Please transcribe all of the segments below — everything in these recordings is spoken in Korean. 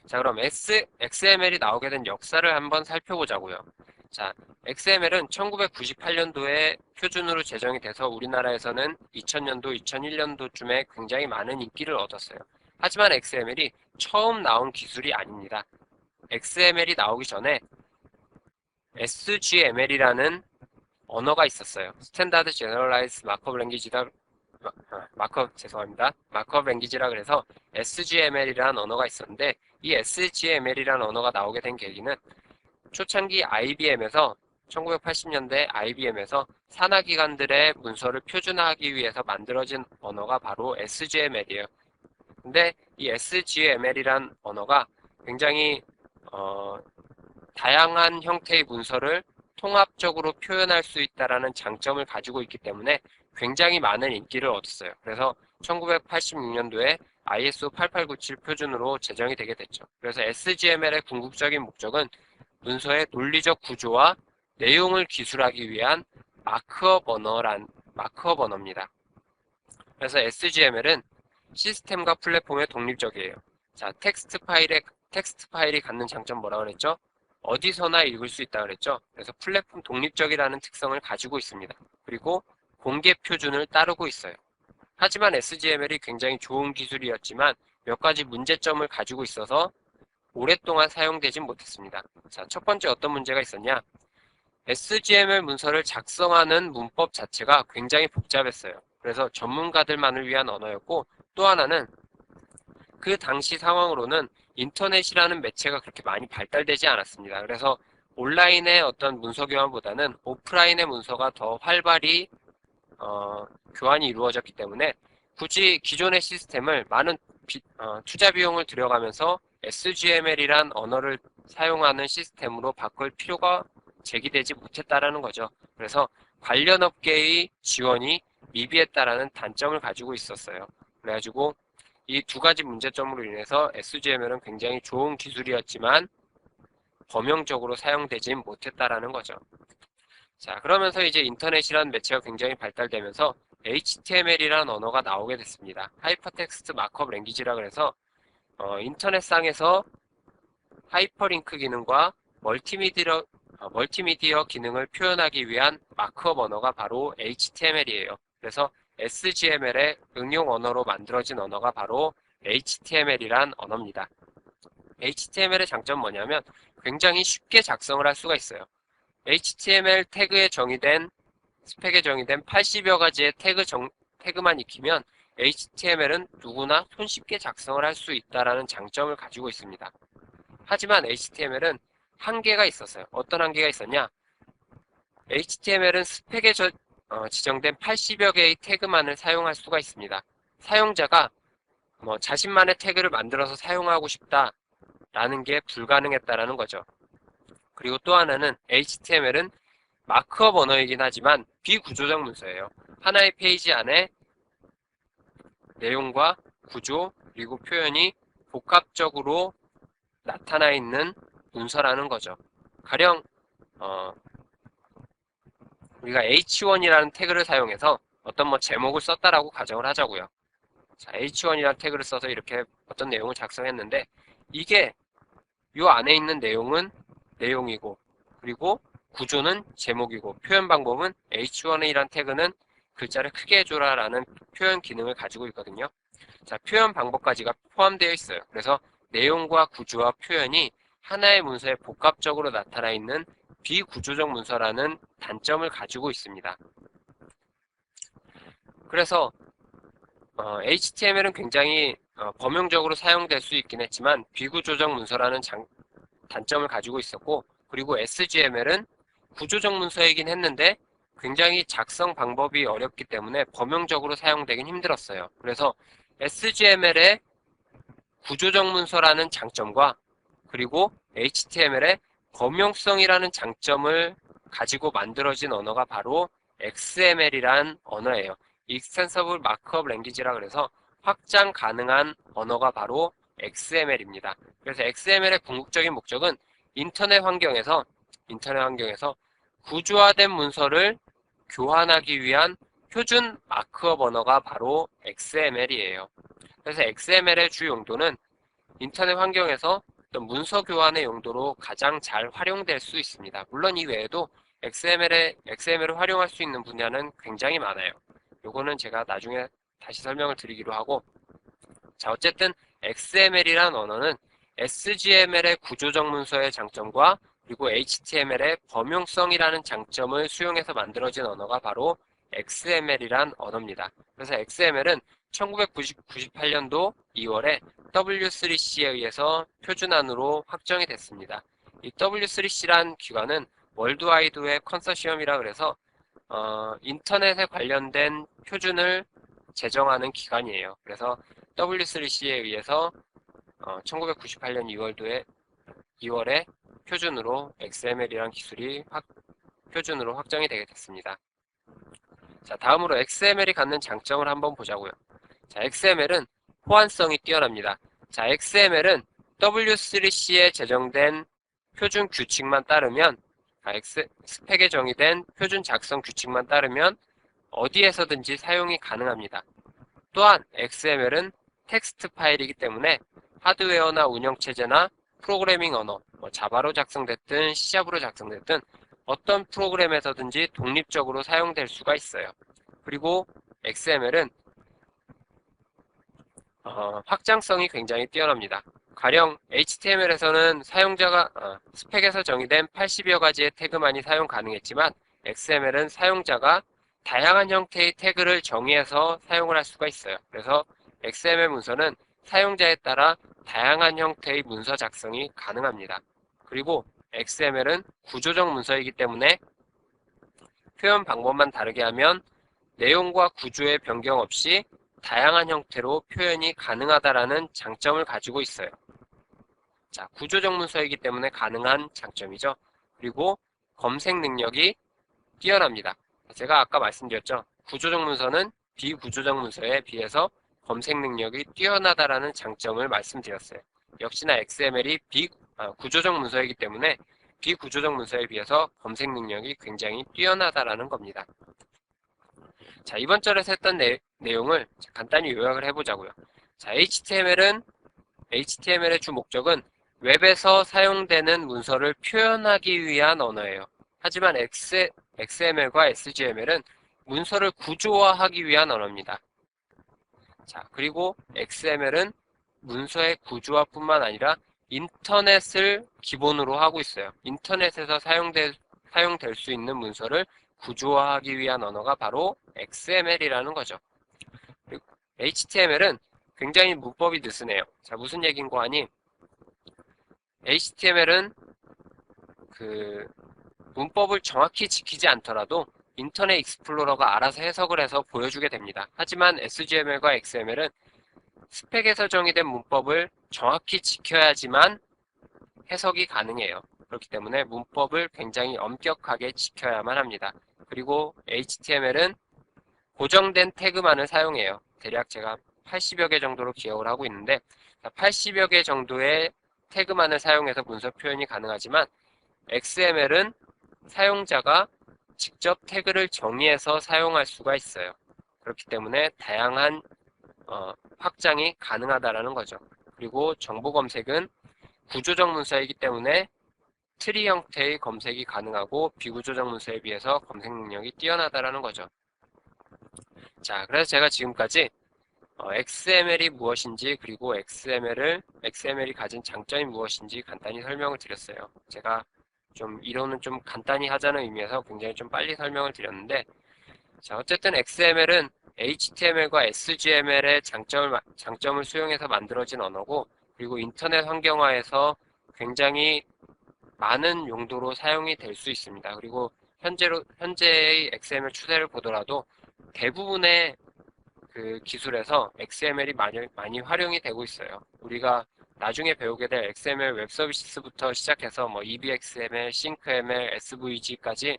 자, 그럼 XML이 나오게 된 역사를 한번 살펴보자고요. 자, XML은 1998년도에 표준으로 제정이 돼서 우리나라에서는 2000년도, 2001년도쯤에 굉장히 많은 인기를 얻었어요. 하지만 XML이 처음 나온 기술이 아닙니다. XML이 나오기 전에 SGML이라는 언어가 있었어요. 스탠다드 제너럴라이즈 마크업 랭귀지라 마크업 랭귀지라 그래서 SGML이라는 언어가 있었는데 이 SGML이라는 언어가 나오게 된 계기는 초창기 IBM에서 1980년대 IBM에서 산하기관들의 문서를 표준화하기 위해서 만들어진 언어가 바로 SGML이에요. 근데 이 SGML이란 언어가 굉장히 다양한 형태의 문서를 통합적으로 표현할 수 있다는 장점을 가지고 있기 때문에 굉장히 많은 인기를 얻었어요. 그래서 1986년도에 ISO 8897 표준으로 제정이 되게 됐죠. 그래서 SGML의 궁극적인 목적은 문서의 논리적 구조와 내용을 기술하기 위한 마크업 언어입니다. 그래서 SGML은 시스템과 플랫폼의 독립적이에요. 자, 텍스트 파일이 갖는 장점 뭐라고 그랬죠? 어디서나 읽을 수 있다고 그랬죠? 그래서 플랫폼 독립적이라는 특성을 가지고 있습니다. 그리고 공개 표준을 따르고 있어요. 하지만 SGML이 굉장히 좋은 기술이었지만 몇 가지 문제점을 가지고 있어서 오랫동안 사용되진 못했습니다. 자, 첫 번째 어떤 문제가 있었냐? SGML 문서를 작성하는 문법 자체가 굉장히 복잡했어요. 그래서 전문가들만을 위한 언어였고, 또 하나는 그 당시 상황으로는 인터넷이라는 매체가 그렇게 많이 발달되지 않았습니다. 그래서 온라인의 어떤 문서 교환보다는 오프라인의 문서가 더 활발히 교환이 이루어졌기 때문에 굳이 기존의 시스템을 많은 투자 비용을 들여가면서 SGML이란 언어를 사용하는 시스템으로 바꿀 필요가 제기되지 못했다라는 거죠. 그래서 관련 업계의 지원이 미비했다라는 단점을 가지고 있었어요. 그래가지고 이 두 가지 문제점으로 인해서 SGML은 굉장히 좋은 기술이었지만 범용적으로 사용되지 못했다라는 거죠. 자, 그러면서 이제 인터넷이라는 매체가 굉장히 발달되면서 HTML이라는 언어가 나오게 됐습니다. 하이퍼텍스트 마크업 랭귀지라 그래서 인터넷상에서 하이퍼링크 기능과 멀티미디어 기능을 표현하기 위한 마크업 언어가 바로 HTML이에요. 그래서 SGML의 응용 언어로 만들어진 언어가 바로 HTML이란 언어입니다. HTML의 장점은 뭐냐면 굉장히 쉽게 작성을 할 수가 있어요. HTML 스펙에 정의된 80여 가지의 태그만 익히면 HTML은 누구나 손쉽게 작성을 할 수 있다는 장점을 가지고 있습니다. 하지만 HTML은 한계가 있었어요. 어떤 한계가 있었냐? HTML은 스펙에 지정된 80여 개의 태그만을 사용할 수가 있습니다. 사용자가 자신만의 태그를 만들어서 사용하고 싶다라는 게 불가능했다라는 거죠. 그리고 또 하나는 HTML은 마크업 언어이긴 하지만 비구조적 문서예요. 하나의 페이지 안에 내용과 구조 그리고 표현이 복합적으로 나타나 있는 문서라는 거죠. 가령 우리가 H1이라는 태그를 사용해서 어떤 제목을 썼다라고 가정을 하자고요. 자, H1이라는 태그를 써서 이렇게 어떤 내용을 작성했는데 이게 이 안에 있는 내용은 내용이고 그리고 구조는 제목이고 표현 방법은 H1이라는 태그는 글자를 크게 해줘라 라는 표현 기능을 가지고 있거든요. 자, 표현 방법까지가 포함되어 있어요. 그래서 내용과 구조와 표현이 하나의 문서에 복합적으로 나타나 있는 비구조적 문서라는 단점을 가지고 있습니다. 그래서 HTML은 굉장히 범용적으로 사용될 수 있긴 했지만 비구조적 문서라는 단점을 가지고 있었고 그리고 SGML은 구조적 문서이긴 했는데 굉장히 작성 방법이 어렵기 때문에 범용적으로 사용되긴 힘들었어요. 그래서 SGML의 구조적 문서라는 장점과 그리고 HTML의 범용성이라는 장점을 가지고 만들어진 언어가 바로 XML이란 언어예요. Extensible Markup Language라 그래서 확장 가능한 언어가 바로 XML입니다. 그래서 XML의 궁극적인 목적은 인터넷 환경에서 구조화된 문서를 교환하기 위한 표준 마크업 언어가 바로 XML이에요. 그래서 XML의 주 용도는 인터넷 환경에서 어떤 문서 교환의 용도로 가장 잘 활용될 수 있습니다. 물론 이 외에도 XML을 활용할 수 있는 분야는 굉장히 많아요. 요거는 제가 나중에 다시 설명을 드리기로 하고, 자, 어쨌든 XML이란 언어는 SGML의 구조적 문서의 장점과 그리고 HTML의 범용성이라는 장점을 수용해서 만들어진 언어가 바로 XML이란 언어입니다. 그래서 XML은 1998년도 2월에 W3C에 의해서 표준안으로 확정이 됐습니다. 이 W3C란 기관은 월드와이드 웹 컨소시엄이라 그래서 인터넷에 관련된 표준을 제정하는 기관이에요. 그래서 W3C에 의해서 1998년 2월에 표준으로 XML이란 기술이 표준으로 확정이 되게 됐습니다. 자, 다음으로 XML이 갖는 장점을 한번 보자고요. 자, XML은 호환성이 뛰어납니다. 자, XML은 W3C에 제정된 표준 규칙만 따르면, 스펙에 정의된 표준 작성 규칙만 따르면 어디에서든지 사용이 가능합니다. 또한 XML은 텍스트 파일이기 때문에 하드웨어나 운영체제나 프로그래밍 언어, 자바로 작성됐든 C샵으로 작성됐든 어떤 프로그램에서든지 독립적으로 사용될 수가 있어요. 그리고 XML은 확장성이 굉장히 뛰어납니다. 가령 HTML에서는 사용자가 스펙에서 정의된 80여 가지의 태그만이 사용 가능했지만 XML은 사용자가 다양한 형태의 태그를 정의해서 사용을 할 수가 있어요. 그래서 XML 문서는 사용자에 따라 다양한 형태의 문서 작성이 가능합니다. 그리고 XML은 구조적 문서이기 때문에 표현 방법만 다르게 하면 내용과 구조의 변경 없이 다양한 형태로 표현이 가능하다라는 장점을 가지고 있어요. 자, 구조적 문서이기 때문에 가능한 장점이죠. 그리고 검색 능력이 뛰어납니다. 제가 아까 말씀드렸죠. 구조적 문서는 비구조적 문서에 비해서 검색 능력이 뛰어나다라는 장점을 말씀드렸어요. 역시나 XML이 구조적 문서이기 때문에 비구조적 문서에 비해서 검색 능력이 굉장히 뛰어나다라는 겁니다. 자, 이번 절에서 했던 내용을 간단히 요약을 해보자고요. 자, HTML의 주 목적은 웹에서 사용되는 문서를 표현하기 위한 언어예요. 하지만 XML과 SGML은 문서를 구조화하기 위한 언어입니다. 자, 그리고 XML은 문서의 구조화뿐만 아니라 인터넷을 기본으로 하고 있어요. 인터넷에서 사용될 수 있는 문서를 구조화하기 위한 언어가 바로 XML이라는 거죠. 그리고 HTML은 굉장히 문법이 느슨해요. 자, 무슨 얘기인고 하니 HTML은 문법을 정확히 지키지 않더라도 인터넷 익스플로러가 알아서 해석을 해서 보여주게 됩니다. 하지만 SGML과 XML은 스펙에서 정의된 문법을 정확히 지켜야지만 해석이 가능해요. 그렇기 때문에 문법을 굉장히 엄격하게 지켜야만 합니다. 그리고 HTML은 고정된 태그만을 사용해요. 대략 제가 80여 개 정도로 기억을 하고 있는데 80여 개 정도의 태그만을 사용해서 문서 표현이 가능하지만 XML은 사용자가 직접 태그를 정의해서 사용할 수가 있어요. 그렇기 때문에 다양한 확장이 가능하다라는 거죠. 그리고 정보 검색은 구조적 문서이기 때문에 트리 형태의 검색이 가능하고 비구조적 문서에 비해서 검색 능력이 뛰어나다라는 거죠. 자, 그래서 제가 지금까지 XML이 무엇인지 그리고 XML이 가진 장점이 무엇인지 간단히 설명을 드렸어요. 제가 이론은 좀 간단히 하자는 의미에서 굉장히 좀 빨리 설명을 드렸는데, 자, 어쨌든 XML은 HTML과 SGML의 장점을 수용해서 만들어진 언어고, 그리고 인터넷 환경화에서 굉장히 많은 용도로 사용이 될 수 있습니다. 그리고 현재의 XML 추세를 보더라도 대부분의 기술에서 XML이 많이 활용이 되고 있어요. 우리가 나중에 배우게 될 XML 웹 서비스부터 시작해서 EBXML, SyncML, SVG까지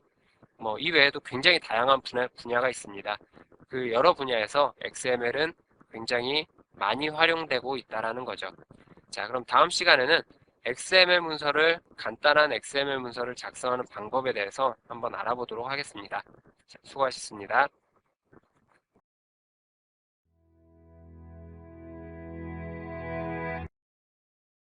이 외에도 굉장히 다양한 분야가 있습니다. 그 여러 분야에서 XML은 굉장히 많이 활용되고 있다라는 거죠. 자, 그럼 다음 시간에는 간단한 XML 문서를 작성하는 방법에 대해서 한번 알아보도록 하겠습니다. 자, 수고하셨습니다.